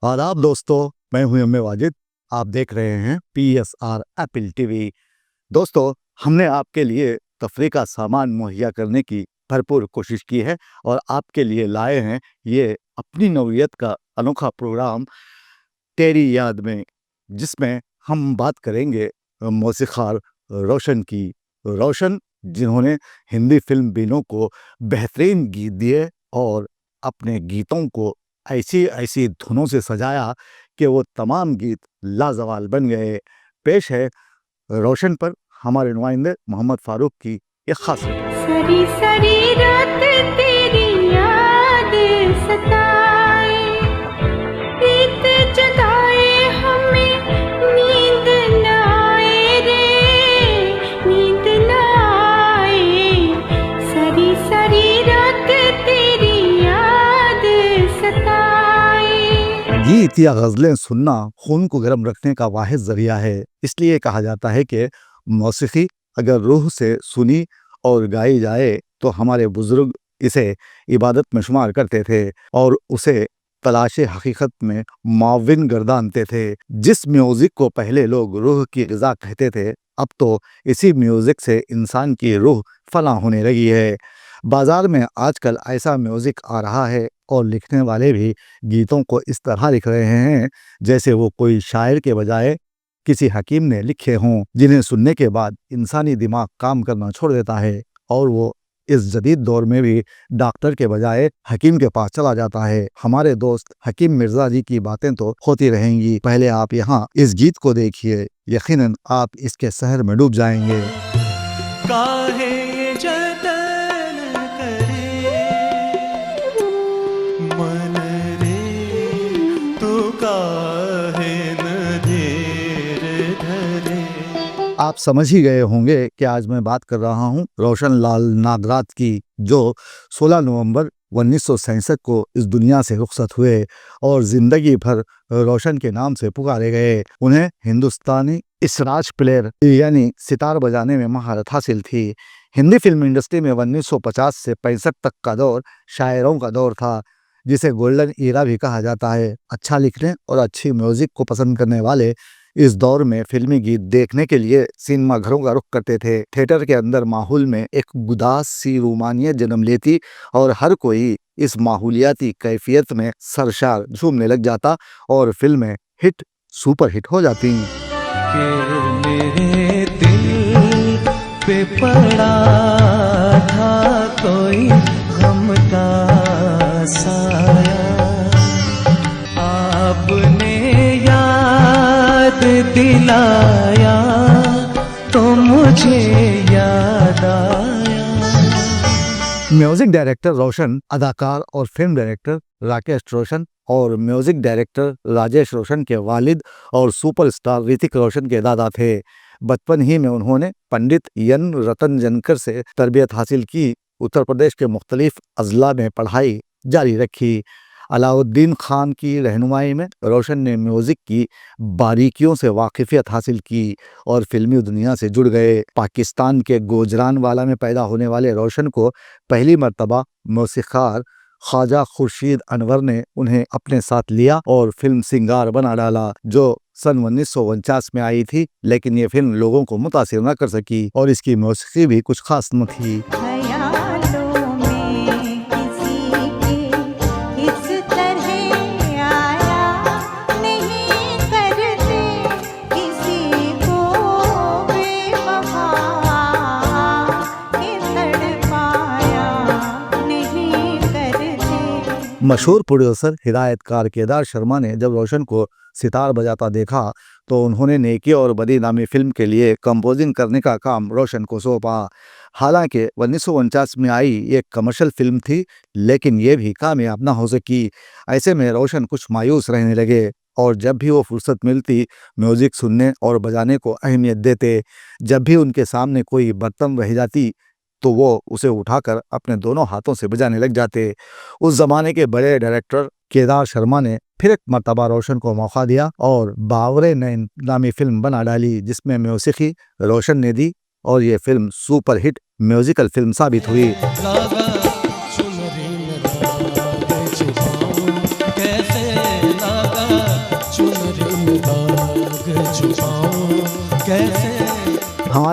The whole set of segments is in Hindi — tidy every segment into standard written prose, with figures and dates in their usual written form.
आदाब दोस्तों, मैं हूं एम ए वाजिद। आप देख रहे हैं PSR एप्पल टीवी। दोस्तों, हमने आपके लिए तफरीह का सामान मुहैया करने की भरपूर कोशिश की है और आपके लिए लाए हैं ये अपनी नौइयत का अनोखा प्रोग्राम तेरी याद में, जिसमें हम बात करेंगे मौसीक़ार रोशन की। रोशन, जिन्होंने हिंदी फिल्म बीनों को बेहतरीन गीत दिए और अपने गीतों को ऐसी ऐसी धुनों से सजाया कि वो तमाम गीत लाजवाब बन गए। पेश है रोशन पर हमारे नुमाइंदे मोहम्मद फारूक की एक खास रिपोर्ट। सरी सरी रात तेरी याद सताए, प्रीत जगाए हमें, नींद न आए रे, नींद न आए। सरी सरी रात तेरी याद सताए। गीत या गज़लें सुनना खून को गर्म रखने का वाहिद ज़रिया है। इसलिए कहा जाता है कि मौसीक़ी अगर रूह से सुनी और गाई जाए तो हमारे बुज़ुर्ग इसे इबादत में शुमार करते थे और उसे तलाशे हकीकत में मुअव्विन गर्दानते थे। जिस म्यूज़िक को पहले लोग रूह की ग़िज़ा कहते थे, अब तो इसी म्यूज़िक से इंसान की रूह फना होने लगी है। बाज़ार में आजकल ऐसा म्यूज़िक आ रहा है और लिखने वाले भी गीतों को इस तरह लिख रहे हैं जैसे वो कोई शायर के बजाय किसी हकीम ने लिखे हों, जिन्हें सुनने के बाद इंसानी दिमाग काम करना छोड़ देता है और वो इस जदीद दौर में भी डॉक्टर के बजाय हकीम के पास चला जाता है। हमारे दोस्त हकीम मिर्ज़ा जी की बातें तो होती रहेंगी, पहले आप यहाँ इस गीत को देखिए, यकीनन आप इसके सहर में डूब जाएंगे। काहे ये जतन करे मन रे, तू काहे न धीर धरे। आप समझ ही गए होंगे कि आज मैं बात कर रहा हूं रोशन लाल नागराथ की, जो 16 नवंबर 1967 को इस दुनिया से रुखसत हुए और जिंदगी भर रोशन के नाम से पुकारे गए। उन्हें हिंदुस्तानी इसराज प्लेयर यानी सितार बजाने में महारत हासिल थी। हिंदी फिल्म इंडस्ट्री में 1950 से 65 तक का दौर शायरों का दौर था, जिसे गोल्डन ईरा भी कहा जाता है। अच्छा लिखने और अच्छी म्यूजिक को पसंद करने वाले इस दौर में फिल्मी गीत देखने के लिए सिनेमा घरों का रुख करते थे। थिएटर के अंदर माहौल में एक गुदास सी रूमानियत जन्म लेती और हर कोई इस माहौलियाती कैफियत में सरशार झूमने लग जाता और फिल्में हिट सुपर हिट हो जाती। के मेरे दिल पे पड़ा था कोई गम का साया, आपने याद दिलाया तो मुझे याद आया। म्यूजिक डायरेक्टर रोशन, अदाकार और फिल्म डायरेक्टर राकेश रोशन और म्यूजिक डायरेक्टर राजेश रोशन के वालिद और सुपरस्टार ऋतिक रोशन के दादा थे। बचपन ही में उन्होंने पंडित एन रतनजनकर से तरबियत हासिल की। उत्तर प्रदेश के मुख्तलिफ अजला में पढ़ाई जारी रखी। अलाउद्दीन खान की रहनुमाई में रोशन ने म्यूज़िक की बारीकियों से वाकिफियत हासिल की और फिल्मी दुनिया से जुड़ गए। पाकिस्तान के गुजरानवाला में पैदा होने वाले रोशन को पहली मर्तबा मौसीक़ार ख्वाजा खुर्शीद अनवर ने उन्हें अपने साथ लिया और फिल्म सिंगार बना डाला, जो सन 1949 में आई थी, लेकिन ये फिल्म लोगों को मुतासिर न कर सकी और इसकी मौसीक़ी भी कुछ खास न थी। ख्यालों में किसी के इस तरह आया नहीं करते किसी को बेवफा के तड़पाया नहीं करते। मशहूर प्रोड्यूसर हिदायतकार केदार शर्मा ने जब रोशन को सितार बजाता देखा तो उन्होंने नेकी और बदी नामी फिल्म के लिए कंपोजिंग करने का काम रोशन को सौंपा। हालांकि 1949 में आई एक कमर्शियल फिल्म थी, लेकिन ये भी कामयाब ना हो सकी। ऐसे में रोशन कुछ मायूस रहने लगे और जब भी वो फुर्सत मिलती म्यूजिक सुनने और बजाने को अहमियत देते। जब भी उनके सामने कोई बर्तन रह जाती तो वो उसे उठाकर अपने दोनों हाथों से बजाने लग जाते। उस जमाने के बड़े डायरेक्टर केदार शर्मा ने फिर एक मर्तबा रोशन को मौका दिया और बावरे नैन नामी फिल्म बना डाली, जिसमें मौसीक़ी रोशन ने दी और ये film super hit musical film साबित हुई। कैसे लगा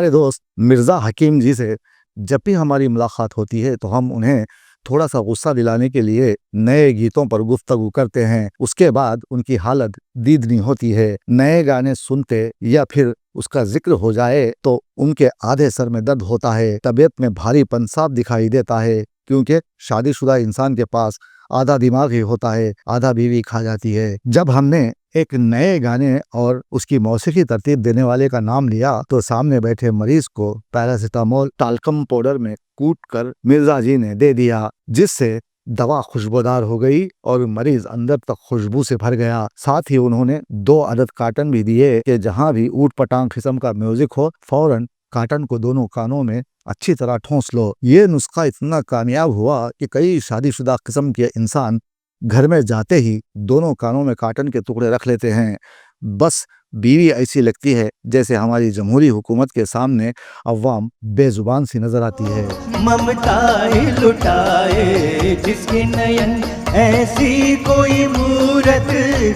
हमारे दोस्त मिर्ज़ा हकीम जी से जब भी हमारी मुलाकात होती है तो हम उन्हें थोड़ा सा गुस्सा दिलाने के लिए नए गीतों पर गुफ्तगू करते हैं। उसके बाद उनकी हालत दीदनी होती है। नए गाने सुनते या फिर उसका जिक्र हो जाए तो उनके आधे सर में दर्द होता है, तबीयत में भारीपन साफ दिखाई देता है, क्योंकि शादीशुदा इंसान के पास आधा दिमाग ही होता है, आधा बीवी खा जाती है। जब हमने एक नए गाने और उसकी मौसीकी तरतीब देने वाले का नाम लिया तो सामने बैठे मरीज को पैरासिटामोल टाल्कम पाउडर में कूट कर मिर्जा जी ने दे दिया, जिससे दवा खुशबूदार हो गई और मरीज अंदर तक खुशबू से भर गया। साथ ही उन्होंने 2 अदद कार्टन भी दिए कि जहां भी ऊट पटांग किस्म का म्यूजिक हो, फौरन कार्टन को दोनों कानों में अच्छी तरह ठोंस लो। ये नुस्खा इतना कामयाब हुआ कि कई शादीशुदा किस्म के इंसान घर में जाते ही दोनों कानों में काटन के टुकड़े रख लेते हैं। बस बीवी ऐसी लगती है जैसे हमारी जमहूरी हुकूमत के सामने अव्वाम बेजुबान सी नजर आती है। ममताए लुटाए जिसके नयन, ऐसी कोई मूरत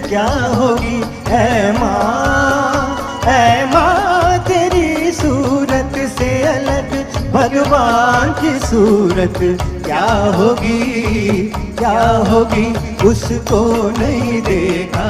क्या होगी। ऐ माँ तेरी सूरत से अलग भगवान की सूरत क्या होगी, क्या होगी। उसको नहीं देखा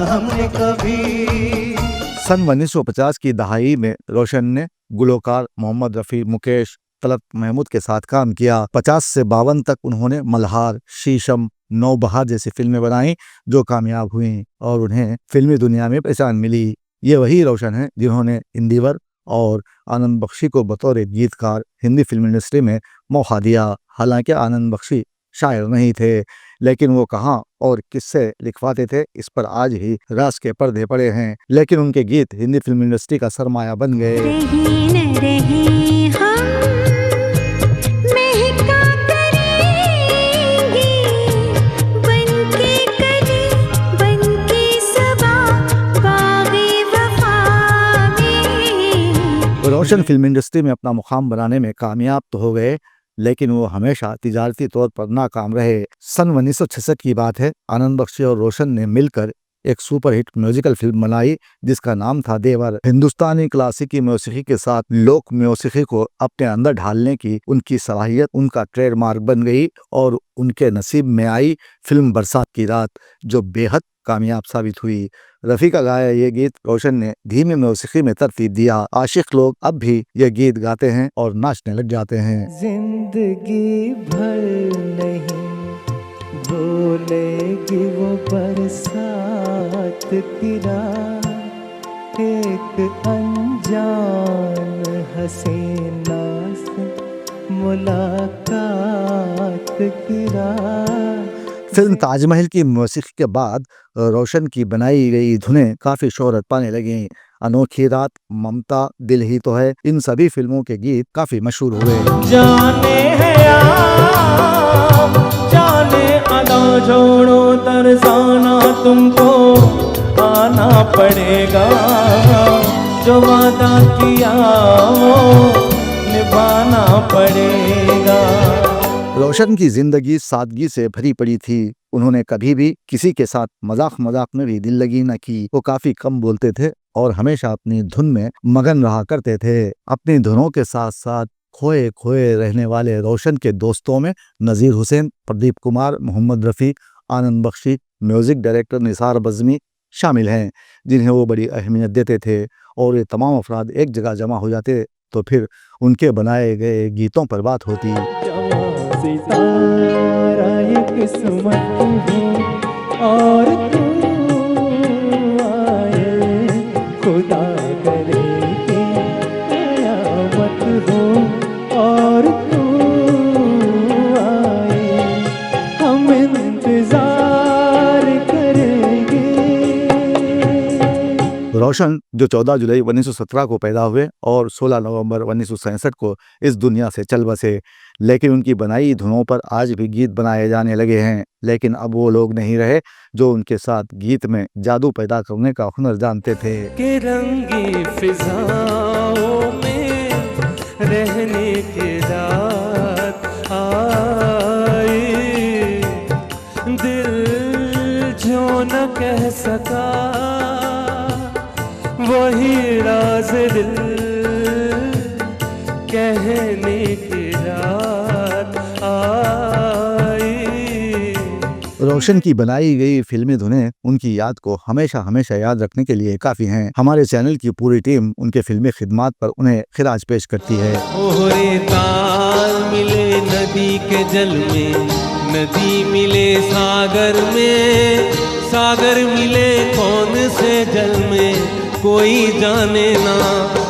हमने कभी। सन 1950 की दहाई में रोशन ने गुलकार मोहम्मद रफ़ी, मुकेश, तलत महमूद के साथ काम किया। 50 से 52 तक उन्होंने मल्हार, शीशम, नौबहार जैसी फिल्में बनाई जो कामयाब हुईं और उन्हें फिल्मी दुनिया में पहचान मिली। ये वही रोशन हैं जिन्होंने इंदिवर और आनंद बख्शी को बतौर गीतकार हिंदी फिल्म इंडस्ट्री में मौका दिया। हालांकि आनंद बख्शी शायर नहीं थे, लेकिन वो कहाँ और किससे लिखवाते थे इस पर आज ही राज के पर्दे पड़े हैं। लेकिन उनके गीत हिंदी फिल्म इंडस्ट्री का सरमाया बन गए। रही न रही हम महका करेंगे, बनके कली बनके सबा बाग़े वफ़ा में। रोशन फिल्म इंडस्ट्री में अपना मुकाम बनाने में कामयाब तो हो गए, लेकिन वो हमेशा तिजारती तौर पर नाकाम रहे। सन 1966 की बात है। आनंद बख्शी और रोशन ने मिलकर एक सुपरहिट म्यूजिकल फिल्म बनाई जिसका नाम था देवर। हिंदुस्तानी क्लासिकी मौसीकी के साथ लोक मौसीकी को अपने अंदर ढालने की उनकी सलाहियत उनका ट्रेडमार्क बन गई और उनके नसीब में आई फिल्म बरसात की रात, जो बेहद कामयाब साबित हुई। रफ़ी का गाया ये गीत रोशन ने धीमी मौसीकी में तरतीब दिया। आशिक लोग अब भी ये गीत गाते हैं और नाचने लग जाते हैं। जिंदगी भर नहीं भूलेगी वो बरसात की रात, एक अनजान हसीना से मुलाकात की रात। फिल्म ताजमहल की मौसीकी के बाद रोशन की बनाई गई धुनें काफी शोहरत पाने लगी। अनोखी रात, ममता, दिल ही तो है, इन सभी फिल्मों के गीत काफी मशहूर हुए। जाने है आप, जाने अदा छोड़ो तरसाना, तुमको आना पड़ेगा, जो वादा किया वो निभाना पड़ेगा। रोशन की जिंदगी सादगी से भरी पड़ी थी। उन्होंने कभी भी किसी के साथ मजाक में भी दिल लगी न की। वो काफी कम बोलते थे और हमेशा अपनी धुन में मगन रहा करते थे। अपनी धुनों के साथ साथ खोए खोए रहने वाले रोशन के दोस्तों में नज़ीर हुसैन, प्रदीप कुमार, मोहम्मद रफ़ी, आनंद बख्शी, म्यूजिक डायरेक्टर निसार बज़मी शामिल हैं, जिन्हें वो बड़ी अहमियत देते थे। और ये तमाम अफराद एक जगह जमा हो जाते तो फिर उनके बनाए गए गीतों पर बात होती। सितारा ये किस्मत हो और तू आए, खुदा करे कि कयामत हो और तू आए, हम इंतजार करेंगे। रोशन जो 14 जुलाई 1917 को पैदा हुए और 16 नवंबर 1967 को इस दुनिया से चल बसे, लेकिन उनकी बनाई धुनों पर आज भी गीत बनाए जाने लगे हैं। लेकिन अब वो लोग नहीं रहे जो उनके साथ गीत में जादू पैदा करने का हुनर जानते थे। कि रंगी फिजाओं में रहने की रात आई, दिल जो न कह सका वही राज दिल कहने की रात आई। रोशन की बनाई गई फिल्मी धुनें उनकी याद को हमेशा हमेशा याद रखने के लिए काफी हैं। हमारे चैनल की पूरी टीम उनके फिल्मी खिदमात पर उन्हें खिराज पेश करती है। ओहरे ताल मिले नदी के जल में, नदी मिले सागर में, सागर मिले कौन से जल में कोई जाने ना।